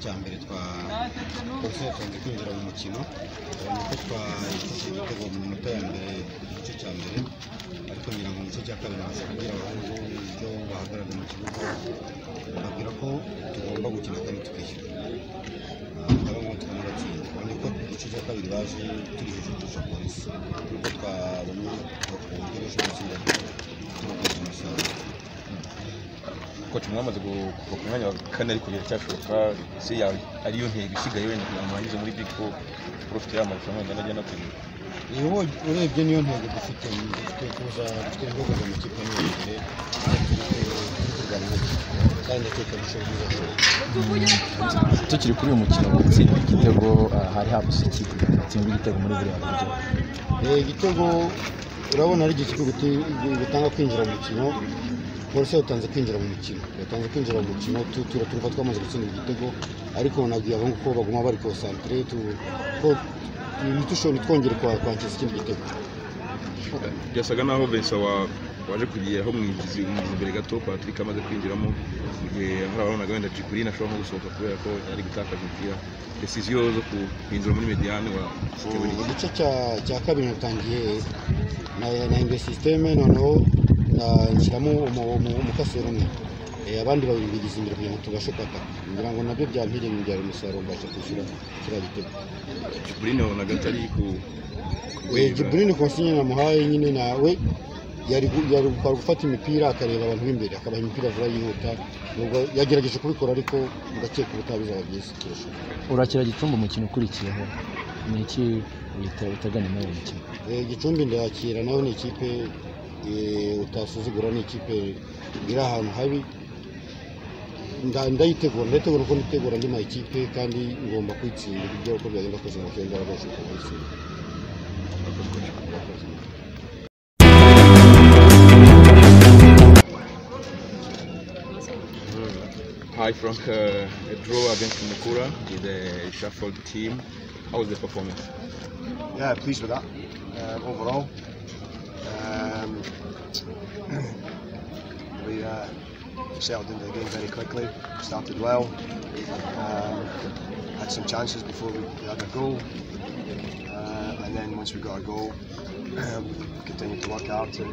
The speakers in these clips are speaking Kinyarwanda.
cya mbere twatanze kwinjira mu mukino nuko twayishyize igitego mu minota ya mbere igice cya mbere ariko ngira ngo mu gice cya kabiri baza kugira abahungu ibyo bahagarara mu kibuga babwira ko tugomba gukina kandi tukishyura abamo tukanatsinda urabona ko igice cya kabiri baje turi hejuru kurusha polisi nuko twabonye bakongereje gutsinda tubakoze umusaruro. Coach mwamaze kuva ku mwanya wa kane ariko biracyashoboka se ariyo ntego isigaye wenda kurangiza muri Big Four profite y'amarushanwa wenda najya nakwira. Urebye niyo ntego dufite kuza twemboga mu kipe n'imbere kandi tukabishobora tukiri kuri uyu mukino gutsinda igitego hari habuze ikipe gutsinda igitego muri buriya buryo. Igitego urabona ari igihe gutanga kwinjira mu mukino polisi yatanze kwinjira mu mukino turumva twamaze gutsinda igitego ariko nabwiye abahungu ko baguma bari concentre ko ntitushobora twongera kwangiza ikindi gitego. Byasaga naho Vincent waje kugeraho mwigizi imbere gato Patrick amaze kwinjiramo mu gihe hari ababonaga wenda Kuri nashobora nko gusohoka kubera ko ari gutakaza umupira. Decision zo kuhindura muri mediane wa igice cya kabiri natangiye na imbe systeme noneho nshyiramo umukasero umwe abandi babiri bigize imbere kugira ngo tubashe kwataka ngira ngo nabyo byampiriye bibyara umusaruro mbasha kwishyura kiriya gitego. Kuri nabonaga atari ku Jibrine konsigne namuhaye nyine nawe yari gufata imipira akareba abantu b'imbere akabaha imipira vuba yihuta nubwo yagerageje kubikora ariko ndakeka ubutabiza byiza kirusha. Urakira Gicumbi umukino ukurikiyeho ni iki uteganya muri uyu mukino? Gicumbi ndakira nawe ni ikipe utasuzugura, ni ikipe iri ahantu habi ndayitegura uko nitegura andi ma ikipe kandi ngomba kwitsinda ibyo uko byagenda kose mu kenda rwose kubisira. Hi Frank, a draw against Mukura with a shuffled team. How was the performance? Yeah, pleased with that. Overall, we settled into the game very quickly. Started well. Had some chances before we had a goal, and then once we got a goal, we continued to work hard to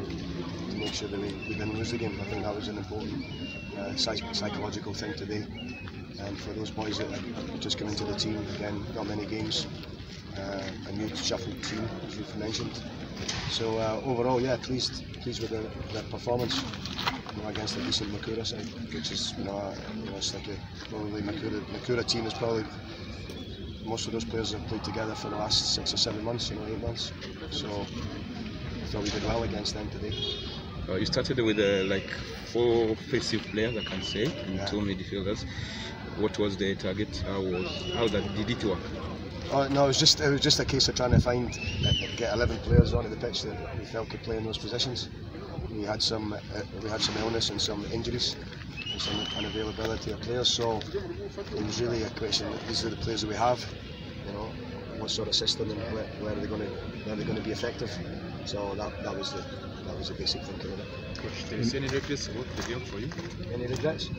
make sure that we didn't lose the game. I think that was an important psychological thing today, and for those boys that had just come into the team, again, not many games, a new shuffled team, as you've mentioned. So overall, yeah, pleased with the performance, against a decent Mukura side, which is it's like probably Mukura team is probably most of those players have played together for the last 6 or 7 months, 8 months. So I thought we did well against them today. You started with like 4 offensive players, I can say, and 2 midfielders. What was the target? How did it work? No, it was just a case of trying to get 11 players onto the pitch that we felt could play in those positions. We had some illness and some injuries and some unavailability of players, so it was really a question that these are the players that we have. What sort of system and where are they going to be effective? So that was the basic thinking of it. Coach, do you see any regrets about the game for you? Any regrets?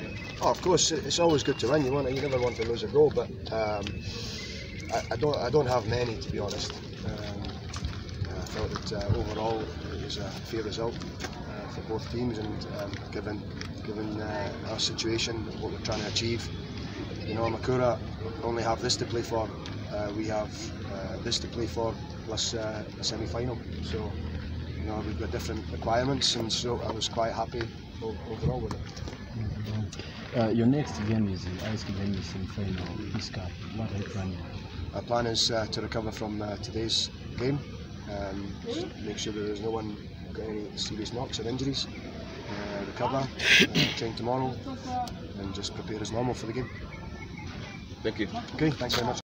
Oh, of course, it's always good to win. You never want to lose a goal, but I don't have many, to be honest. I felt that overall it was a fair result for both teams, and given our situation, what we're trying to achieve. Mukura only have this to play for. We have this to play for, plus a semi-final. So we've got different requirements, and so I was quite happy overall with it. Your next game is the Ice Kigali semi-final Peace Cup. What are you planning? Our plan is to recover from today's game, make sure that there's no one got any serious knocks or injuries, recover, train tomorrow, and just prepare as normal for the game. Thank you. Okay, thanks very much.